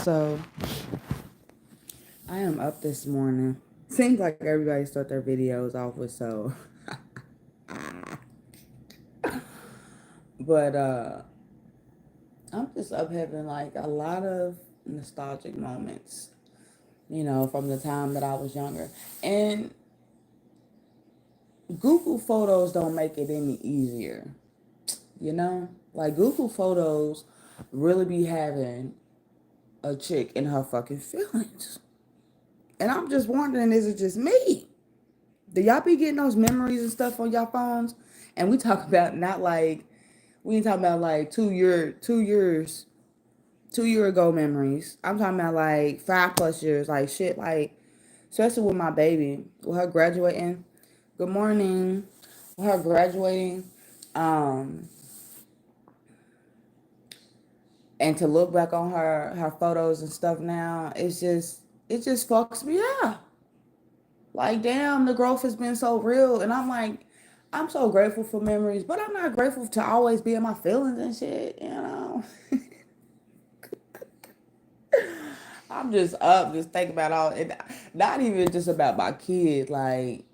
So I am up this morning. Seems like everybody start their videos off with so. But I'm just up having like a lot of nostalgic moments, from the time that I was younger. And Google Photos don't make it any easier, Like Google Photos really be having a chick in her fucking feelings. And I'm just wondering, is it just me? Do y'all be getting those memories and stuff on y'all phones? And we talk about not like we ain't talking about like 2 year ago memories. I'm talking about like 5+ years, like shit, like especially with my baby, with her graduating. Good morning, with her graduating, um, and to look back on her photos and stuff now, it just fucks me up. Like, damn, the growth has been so real. And I'm like, I'm so grateful for memories, but I'm not grateful to always be in my feelings and shit. I'm just up, just thinking about all it. Not even just about my kid, like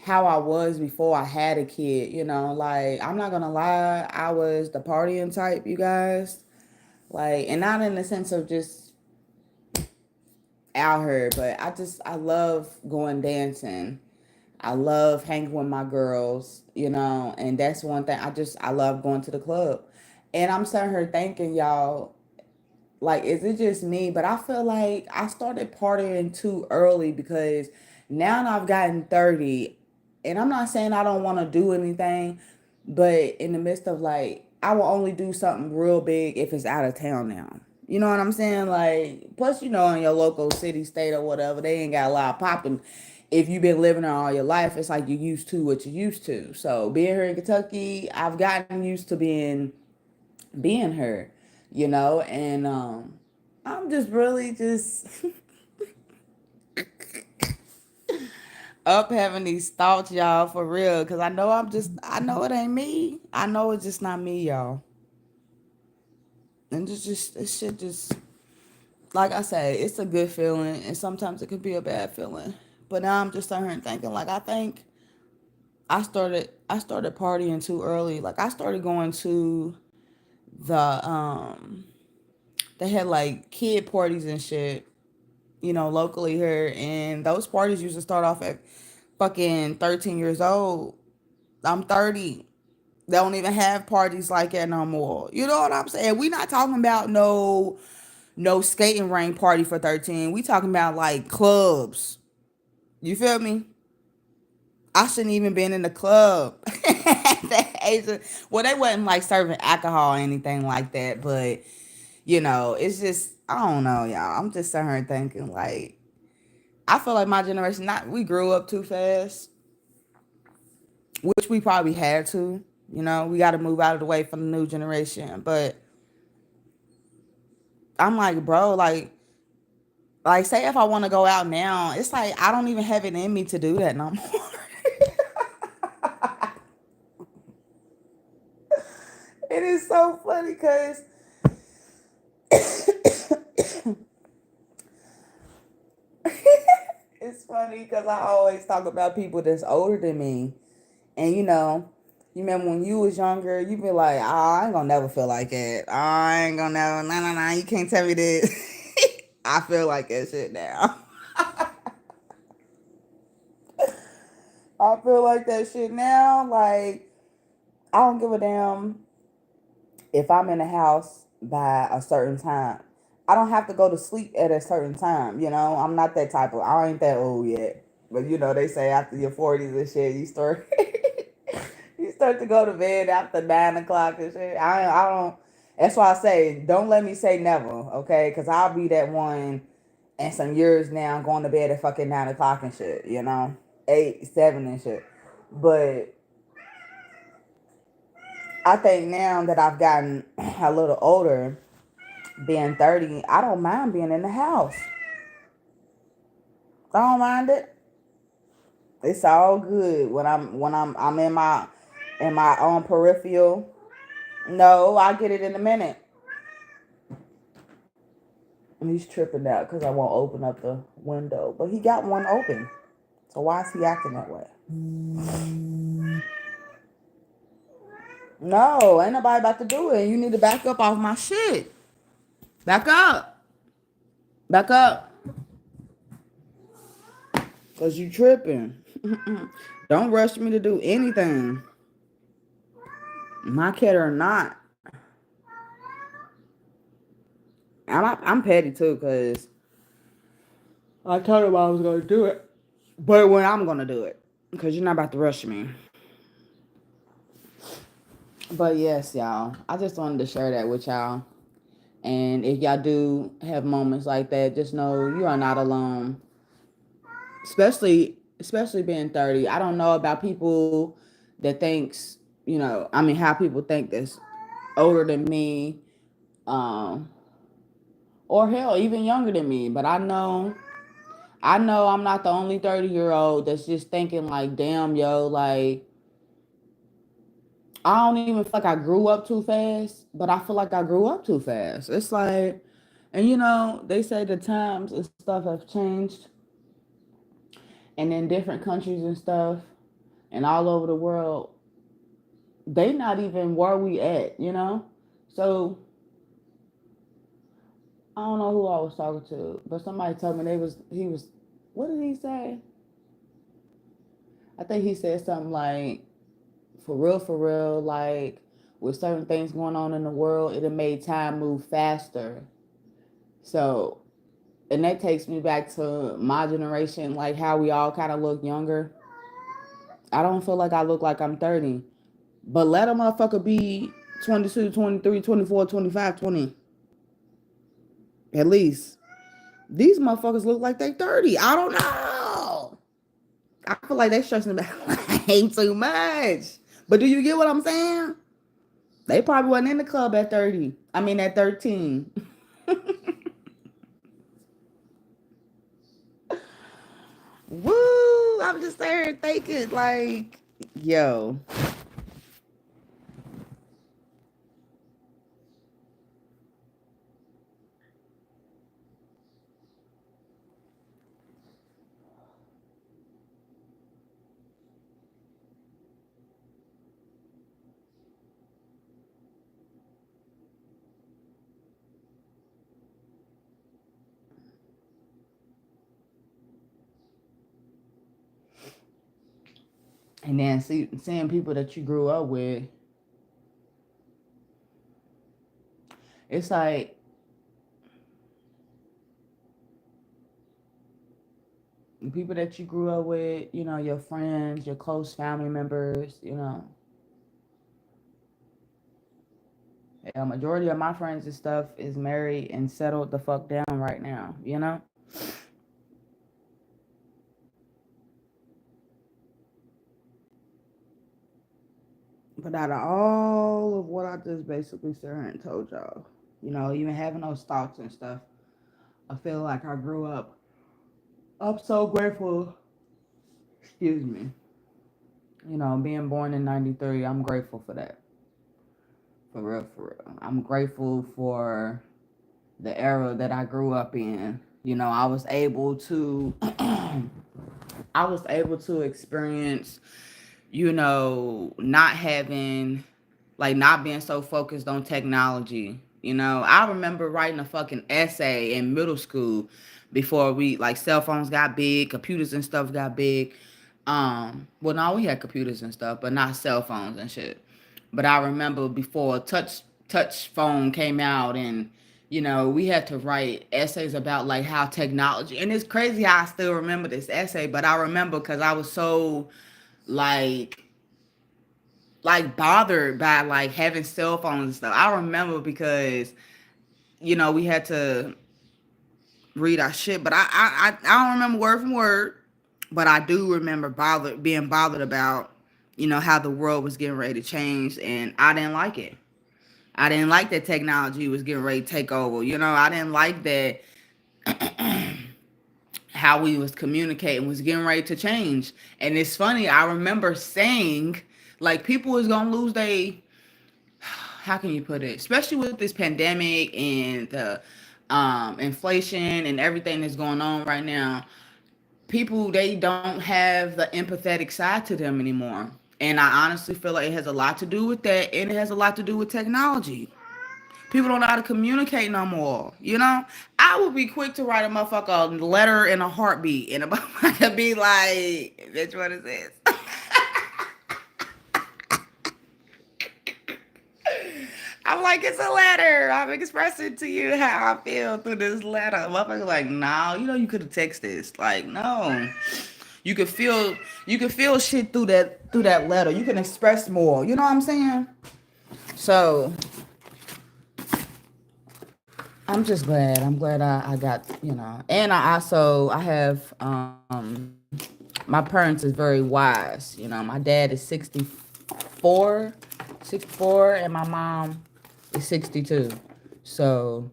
how I was before I had a kid. Like, I'm not gonna lie, I was the partying type, you guys. Like, and not in the sense of just out here, but I love going dancing. I love hanging with my girls, and that's one thing. I love going to the club. And I'm sitting here thinking, y'all, like, is it just me? But I feel like I started partying too early because now I've gotten 30, and I'm not saying I don't want to do anything, but in the midst of like, I will only do something real big if it's out of town now. You know what I'm saying? Like, plus, in your local city, state, or whatever, they ain't got a lot popping. If you've been living there all your life, it's like you used to what you used to. So being here in Kentucky, I've gotten used to being her, and I'm just really just up having these thoughts, y'all, for real, because I know it ain't me. I know it's just not me, y'all. And it should just, like I say, it's a good feeling, and sometimes it could be a bad feeling. But now I'm just sitting here and thinking, like, I think I started partying too early. Like, I started going to the they had like kid parties and shit, locally here. And those parties used to start off at fucking 13 years old. I'm 30. They don't even have parties like that no more. You know what I'm saying? We not talking about no skating ring party for 13. We talking about like clubs. You feel me? I shouldn't even been in the club at that age. Well, they wasn't like serving alcohol or anything like that, but it's just, I don't know, y'all. I'm just sitting here thinking, like, I feel like my generation, not we grew up too fast, which we probably had to. We got to move out of the way for the new generation. But I'm like, bro, like say if I want to go out now, it's like I don't even have it in me to do that no more. It is so funny because it's funny because I always talk about people that's older than me. And you remember when you was younger, you be like, oh, I ain't gonna never feel like it. Oh, I ain't gonna never, nah, you can't tell me this. I feel like that shit now. I feel like that shit now. Like, I don't give a damn if I'm in the house by a certain time. I don't have to go to sleep at a certain time. I'm not that type of, I ain't that old yet. But they say after your 40s and shit, you start you start to go to bed after 9 o'clock and shit. I don't. That's why I say don't let me say never, okay? Because I'll be that one in some years now going to bed at fucking 9 o'clock and shit. 8, 7 and shit. But I think now that I've gotten a little older, being 30, I don't mind being in the house. I don't mind it. It's all good when I'm in my own peripheral. No, I'll get it in a minute. He's tripping out because I won't open up the window. But he got one open. So why is he acting that way? No, ain't nobody about to do it. You need to back up off my shit. Back up. Back up. Because you tripping. Don't rush me to do anything. My cat or not. I'm petty too because I told him I was going to do it. But when I'm going to do it. Because you're not about to rush me. But yes, y'all. I just wanted to share that with y'all. And if y'all do have moments like that, just know you are not alone. Especially being 30. I don't know about people that thinks, I mean how people think that's older than me, um, or hell, even younger than me. But I know I'm not the only 30-year-old that's just thinking like, damn, yo, like I don't even feel like I grew up too fast, but I feel like I grew up too fast. It's like, and they say the times and stuff have changed, and in different countries and stuff, and all over the world, they not even where we at. So I don't know who I was talking to, but somebody told me he was, what did he say? I think he said something like, for real, like with certain things going on in the world, it made time move faster. So, and that takes me back to my generation, like how we all kind of look younger. I don't feel like I look like I'm 30, but let a motherfucker be 22, 23, 24, 25, 20, at least. These motherfuckers look like they 30. I don't know. I feel like they stressing about ain't too much. But do you get what I'm saying? They probably wasn't in the club at 30. I mean at 13. Woo! I'm just there thinking like, yo. And then seeing people that you grew up with, it's like the people that you grew up with, your friends, your close family members. A majority of my friends and stuff is married and settled the fuck down right now. But out of all of what I just basically said and told y'all, even having those thoughts and stuff, I feel like I grew up. I'm so grateful. Excuse me. Being born in '93, I'm grateful for that. For real, for real. I'm grateful for the era that I grew up in. I was able to I was able to experience, not having, like, not being so focused on technology. I remember writing a fucking essay in middle school before like, cell phones got big, computers and stuff got big. Well, no, we had computers and stuff, but not cell phones and shit. But I remember before touch phone came out, and we had to write essays about like how technology. And it's crazy how I still remember this essay, but I remember because I was so like bothered by like having cell phones and stuff. I remember because we had to read our shit, but I don't remember word from word, but I do remember being bothered about how the world was getting ready to change, and I didn't like it. I didn't like that technology was getting ready to take over. I didn't like that how we was communicating was getting ready to change. And it's funny, I remember saying like people was gonna lose how can you put it? Especially with this pandemic and the inflation and everything that's going on right now, people, they don't have the empathetic side to them anymore. And I honestly feel like it has a lot to do with that, and it has a lot to do with technology. People don't know how to communicate no more. You know, I would be quick to write a motherfucker a letter in a heartbeat, and a motherfucker be like, "Bitch, what is this?" I'm like, it's a letter. I'm expressing to you how I feel through this letter. Motherfucker, like, no, you know, you could have texted this. Like, no, you could feel, you could feel shit through that letter. You can express more. You know what I'm saying? So I'm just glad. I'm glad I got, you know, and I have my parents is very wise. You know, my dad is 64, 64, and my mom is 62. So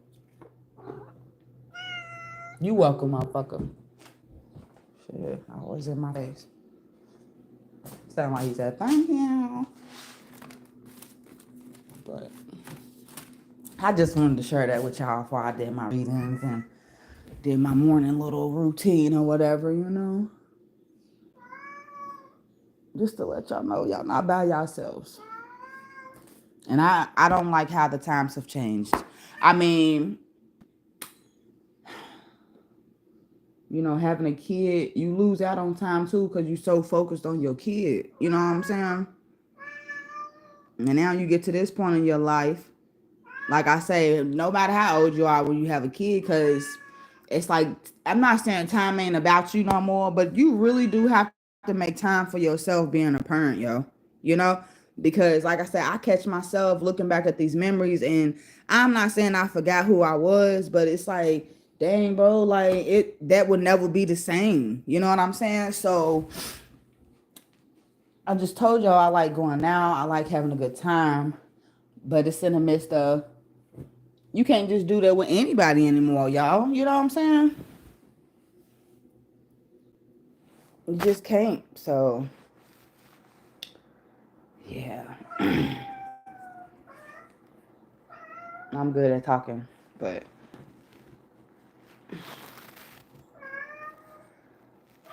you welcome, motherfucker. Shit, always in my face. Sound like he said thank you. But I just wanted to share that with y'all before I did my readings and did my morning little routine or whatever, you know. Just to let y'all know y'all not by yourselves. And I don't like how the times have changed. I mean, you know, having a kid, you lose out on time too because you're so focused on your kid. You know what I'm saying? And now you get to this point in your life, like I say, no matter how old you are when you have a kid, because it's like, I'm not saying time ain't about you no more, but you really do have to make time for yourself being a parent, yo. You know? Because like I said, I catch myself looking back at these memories, and I'm not saying I forgot who I was, but it's like, dang, bro, like that would never be the same. You know what I'm saying? So I just told y'all I like going out, I like having a good time, but it's in the midst of, you can't just do that with anybody anymore, y'all. You know what I'm saying? You just can't. So, yeah. I'm good at talking, but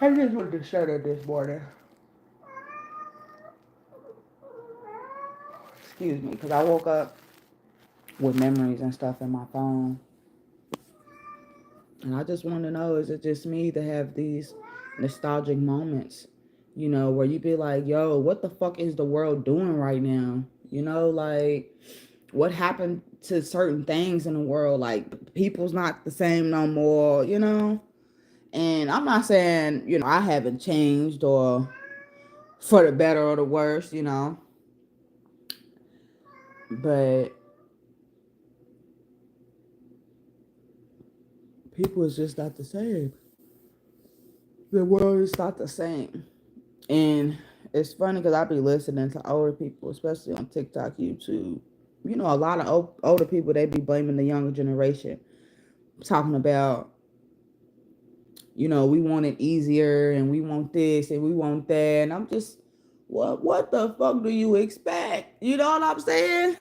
I just wanted to share that this morning. Excuse me, because I woke up with memories and stuff in my phone. And I just want to know, is it just me to have these nostalgic moments, you know, where you be like, yo, what the fuck is the world doing right now? You know, like, what happened to certain things in the world? Like, people's not the same no more, you know? And I'm not saying, you know, I haven't changed or for the better or the worse, you know, but people is just not the same. The world is not the same. And it's funny because I be listening to older people, especially on TikTok, YouTube. You know, a lot of older people, they be blaming the younger generation, talking about, you know, we want it easier and we want this and we want that. And I'm just, what the fuck do you expect? You know what I'm saying?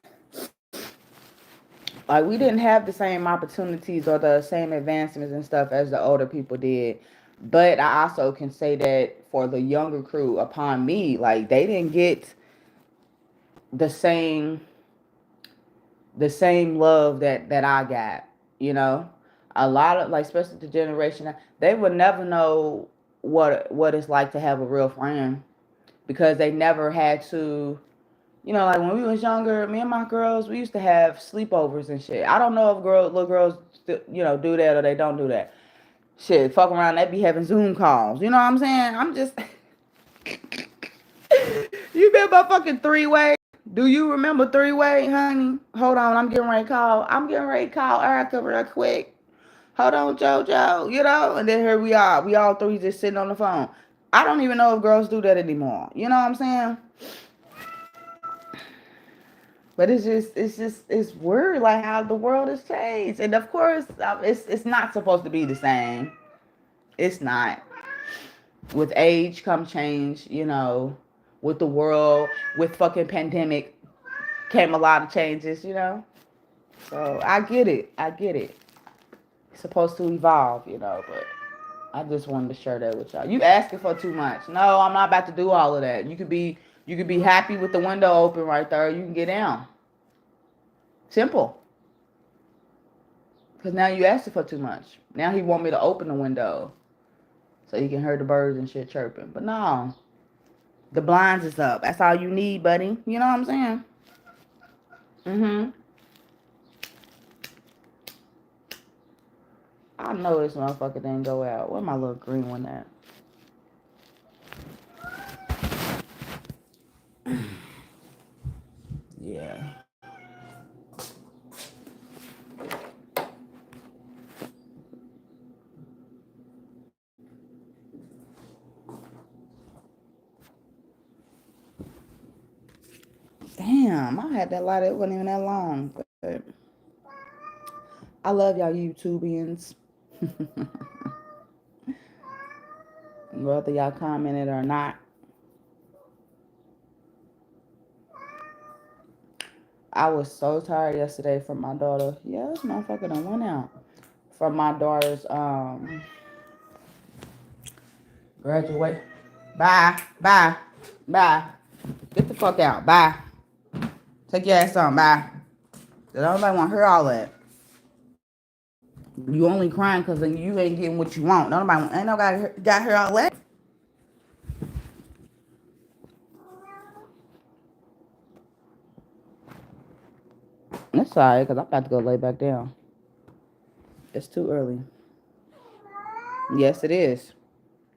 Like, we didn't have the same opportunities or the same advancements and stuff as the older people did. But I also can say that for the younger crew upon me, like, they didn't get the same love that I got, you know. A lot of, like, especially the generation, they would never know what it's like to have a real friend because they never had to, you know, like when we was younger, me and my girls, we used to have sleepovers and shit. I don't know if little girls still, you know, do that or they don't do that. Shit, fuck around, they be having Zoom calls. You know what I'm saying? I'm just, you been my fucking three way. Do you remember three way, honey? Hold on, I'm getting ready to call. I'm getting ready to call Erica real quick. Hold on, JoJo. You know, and then here we are. We all three just sitting on the phone. I don't even know if girls do that anymore. You know what I'm saying? But it's weird, like how the world has changed, and of course, it's not supposed to be the same. It's not. With age come change, you know. With the world, with fucking pandemic, came a lot of changes, you know. So I get it. I get it. supposed to evolve, you know, but I just wanted to share that with y'all. You asking for too much. No, I'm not about to do all of that. You could be happy with the window open right there. You can get down. Simple. Because now you asking for too much. Now he want me to open the window so he can hear the birds and shit chirping. But no, the blinds is up. That's all you need, buddy. You know what I'm saying? Mm-hmm. I know this motherfucker didn't go out. Where my little green one at? Yeah. Damn, I had that light. It wasn't even that long. But I love y'all YouTubians. Whether y'all commented or not. I was so tired yesterday from my daughter. Yeah, this motherfucker done went out. From my daughter's graduate. Bye. Bye. Bye. Get the fuck out. Bye. Take your ass on. Bye. Nobody want to hear all that. You only crying because you ain't getting what you want. Ain't nobody got to hear all that. That's alright, because I'm about to go lay back down. It's too early. Yes, it is.